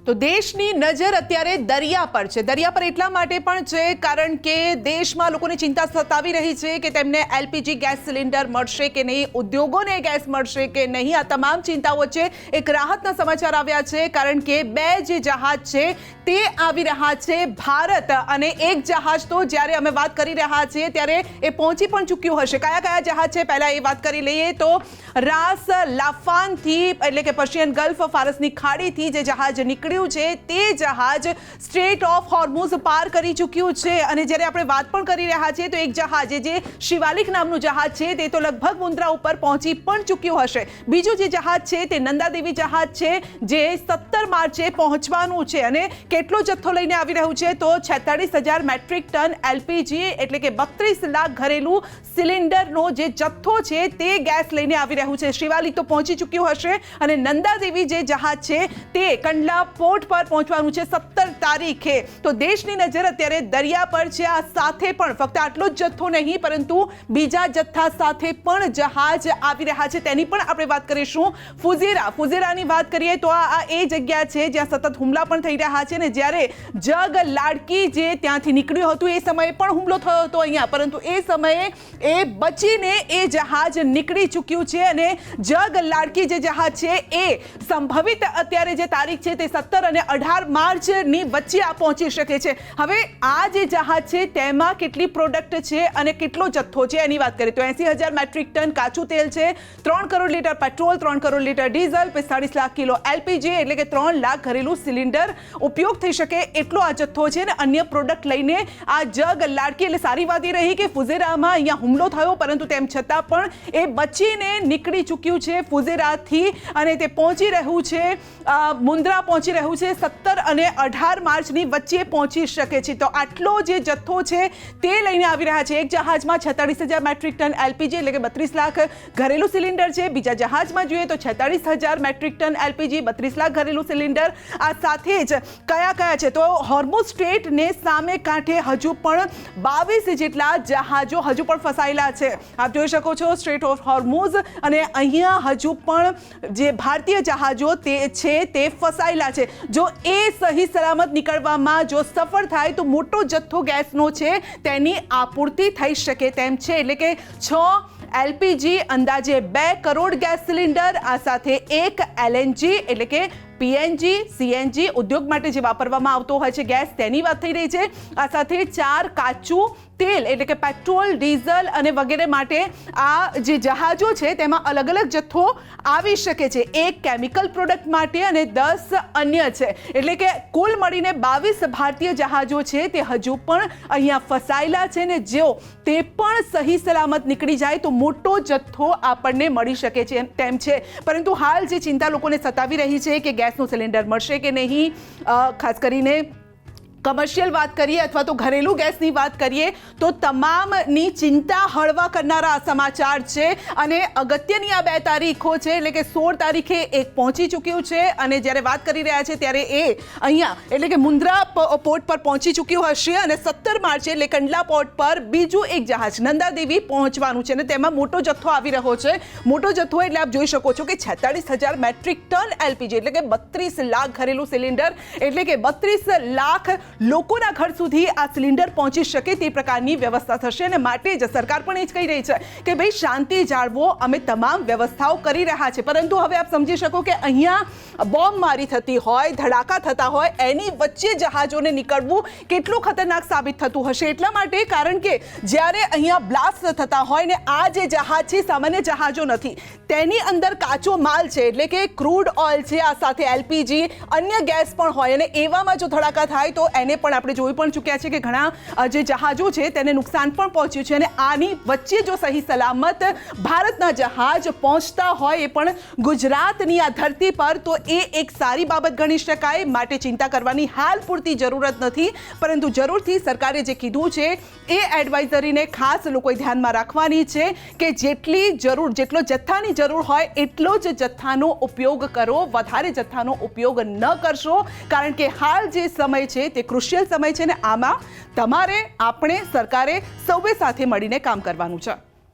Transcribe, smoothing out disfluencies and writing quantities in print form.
તો દેશની નજર અત્યારે દરિયા પર છે. દરિયા પર એટલા માટે પણ છે કારણ કે દેશમાં લોકોને ચિંતા સતાવી રહી છે કે તેમને એલપીજી ગેસ સિલિન્ડર મળશે કે નહીં, ઉદ્યોગોને ગેસ મળશે કે નહીં. આ તમામ ચિંતાઓ વચ્ચે એક રાહતના સમાચાર આવ્યા છે કારણ કે બે જે જહાજ છે તે આવી રહ્યા છે ભારત, અને એક જહાજ તો જ્યારે અમે વાત કરી રહ્યા છીએ ત્યારે એ પહોંચી પણ ચૂક્યું હશે. કયા કયા જહાજ છે પહેલા એ વાત કરી લઈએ. તો રાસ લાફાનથી એટલે કે પર્શિયન ગલ્ફ ફારસની ખાડીથી જે જહાજ નીકળ્યું છે તે જહાજ સ્ટ્રેટ ઓફ હોર્મુઝ પાર કરી ચૂક્યું છે. અને જ્યારે આપણે વાત પણ કરી રહ્યા છીએ તો એક જહાજ જે શિવાલિક નામનું જહાજ છે તે તો લગભગ મુન્દ્રા ઉપર પહોંચી પણ ચૂક્યું હશે. બીજું જે જહાજ છે તે નંદાદેવી જહાજ છે જે 17 માર્ચે પહોંચવાનું છે. અને કેટલો જથ્થો લઈને આવી રહ્યું છે તો 46,000 મેટ્રિક ટન એલપીજી એટલે કે 32 લાખ ઘરેલું સિલિન્ડરનો જે જથ્થો છે તે ગેસ લઈને આવી રહ્યું છે. શિવાલિક તો પહોંચી ચૂક્યું હશે અને નંદાદેવી જે જહાજ છે તે કંડલા પોર્ટ પર પહોંચવાનું છે 17 તારીખે. તો દેશની નજર અત્યારે દરિયા પર છે. આ સાથે પણ ફક્ત આટલો જ જથ્થો નહીં પરંતુ બીજા જથ્થા સાથે પણ જહાજ આવી રહ્યા છે, તેની પણ આપણે વાત કરીશું. ફુઝેરાની વાત કરીએ તો આ એ જગ્યા છે જ્યાં સતત હુમલા પણ થઈ રહ્યા છે. ને જ્યારે જગ લાડકી જે ત્યાંથી નીકળ્યું હતું એ સમયે પણ હુમલો થયો હતો અહીંયા, પરંતુ એ સમયે એ બચીને એ જહાજ નીકળી ચૂક્યું છે. અને જગ લાડકી જે જહાજ છે એ સંભવિત અત્યારે જે તારીખ છે તે 17 અને 18 માર્ચની વચ્ચે આ પહોંચી શકે છે. હવે આ જે જહાજ છે તેમાં કેટલી પ્રોડક્ટ છે અને કેટલો જથ્થો છે એની વાત કરીએ તો 80,000 મેટ્રિક ટન કાચું તેલ છે, 3 crore litre petrol, 3 crore litre diesel, 45 lakh kilo LPG એટલે કે 3 લાખ ઘરેલું સિલિન્ડર ઉપયોગ થઈ શકે એટલો આ જથ્થો છે. અને અન્ય પ્રોડક્ટ લઈને આ જગ લાડકી એટલે સારી વાત એ રહી કે ફુઝેરામાં અહીંયા હુમલો થયો પરંતુ તેમ છતાં પણ એ બચીને નીકળી ચૂક્યું છે ફુઝેરાથી અને તે પહોંચી રહ્યું છે મુન્દ્રા પહોંચી રહ્યું છે 17 અને 18 માર્ચની વચ્ચે પહોંચી શકે છે. તો આટલો જે જથ્થો છે તે લઈને આવી રહ્યા છે. એક જહાજમાં 46,000 મેટ્રિક ટન એલપીજી એટલે કે 32 લાખ ઘરેલું સિલિન્ડર છે. બીજા જહાજમાં જોઈએ તો 46,000 મેટ્રિક ટન એલપીજી, 32 લાખ ઘરેલું સિલિન્ડર. આ સાથે જ કયા છે તો હોર્મુઝ સ્ટ્રેટને સામે કાંઠે હજુ પણ 22 જેટલા જહાજો હજુ પણ ફસાયેલા છે. આપ જોઈ શકો છો સ્ટ્રેટ ઓફ હોર્મુઝ, અને અહીંયા હજુ પણ જે ભારતીય જહાજો તે છે તે ફસાયેલા છે. જો એ સહી સલામત નીકળવામાં જો સફળ થાય તો મોટો જથ્થો ગેસનો છે તેની આપૂર્તિ થઈ શકે તેમ છે. એટલે કે 6 એલપીજી, અંદાજે 2 કરોડ ગેસ સિલિન્ડર, આ સાથે 1 એલએનજી એટલે કે પીએનજી, સીએનજી ઉદ્યોગ માટે જે વાપરવામાં આવતો હોય છે ગેસ તેની વાત થઈ રહી છે. આ સાથે 4 કાચું તેલ એટલે કે પેટ્રોલ, ડીઝલ અને વગેરે માટે આ જે જહાજો છે તેમાં અલગ અલગ જથ્થો આવી શકે છે. 1 કેમિકલ પ્રોડક્ટ માટે અને 10 અન્ય છે. એટલે કે કુલ મળીને 22 ભારતીય જહાજો છે તે હજુ પણ અહીંયા ફસાયેલા છે. ને જો તે પણ સહી સલામત નીકળી જાય તો મોટો જથ્થો આપણને મળી શકે છે તેમ છે. પરંતુ હાલ જે ચિંતા લોકોને સતાવી રહી છે કે ગેસનું સિલિન્ડર મળશે કે નહીં, ખાસ કરીને કમર્શિયલ વાત કરીએ અથવા તો ઘરેલું ગેસની વાત કરીએ તો તમામની ચિંતા હળવા કરનારા સમાચાર છે. અને અગત્યની આ 2 તારીખો છે એટલે કે 16 તારીખે એક પહોંચી ચૂક્યું છે અને જ્યારે વાત કરી રહ્યા છે ત્યારે એ અહીંયા એટલે કે મુન્દ્રા પોર્ટ પર પહોંચી ચૂક્યું હશે. અને 17 માર્ચે એટલે કંડલા પોર્ટ પર બીજું એક જહાજ નંદાદેવી પહોંચવાનું છે અને તેમાં મોટો જથ્થો આવી રહ્યો છે. મોટો જથ્થો એટલે આપ જોઈ શકો છો કે 46,000 મેટ્રિક ટન એલપીજી એટલે કે 32 લાખ ઘરેલું સિલિન્ડર એટલે કે 32 લાખ લોકોના ઘર સુધી આ સિલિન્ડર પહોંચી શકે તે પ્રકારની વ્યવસ્થા થશે. અને માટે જ સરકાર પણ એ જ કહી રહી છે કે ભાઈ શાંતિ જાળવો, અમે તમામ વ્યવસ્થાઓ કરી રહ્યા છે. પરંતુ હવે આપ સમજી શકો કે અહીંયા બોમ્બમારી થતી હોય, ધડાકા થતા હોય, એની વચ્ચે જહાજોને નીકળવું કેટલું ખતરનાક સાબિત થતું હશે. એટલા માટે કારણ કે જ્યારે અહીંયા બ્લાસ્ટ થતા હોય ને આ જે જહાજ છે સામાન્ય જહાજો નથી, તેની અંદર કાચો માલ છે એટલે કે ક્રૂડ ઓઇલ છે, આ સાથે એલપીજી અન્ય ગેસ પણ હોય. અને એવામાં જો ધડાકા થાય તો એને પણ આપણે જોઈ પણ ચૂક્યા છે કે ઘણા જે જહાજો છે તેને નુકસાન પણ પહોંચ્યું છે. અને આની વચ્ચે જો સહી સલામત ભારતના જહાજ પહોંચતા હોય એ પણ ગુજરાતની આ ધરતી પર તો એ એક સારી બાબત ગણી શકાય. માટે ચિંતા કરવાની હાલ પૂરતી જરૂરત નથી, પરંતુ જરૂરથી સરકારે જે કીધું છે એ એડવાઇઝરીને ખાસ લોકોએ ધ્યાનમાં રાખવાની છે કે જેટલો જથ્થાની જરૂર હોય એટલો જ જથ્થાનો ઉપયોગ કરો, વધારે જથ્થાનો ઉપયોગ ન કરશો. કારણ કે હાલ જે સમય છે તે ક્રુશિયલ સમય છે ને આમાં તમારે, આપણે, સરકારે સૌએ સાથે મળીને કામ કરવાનું છે.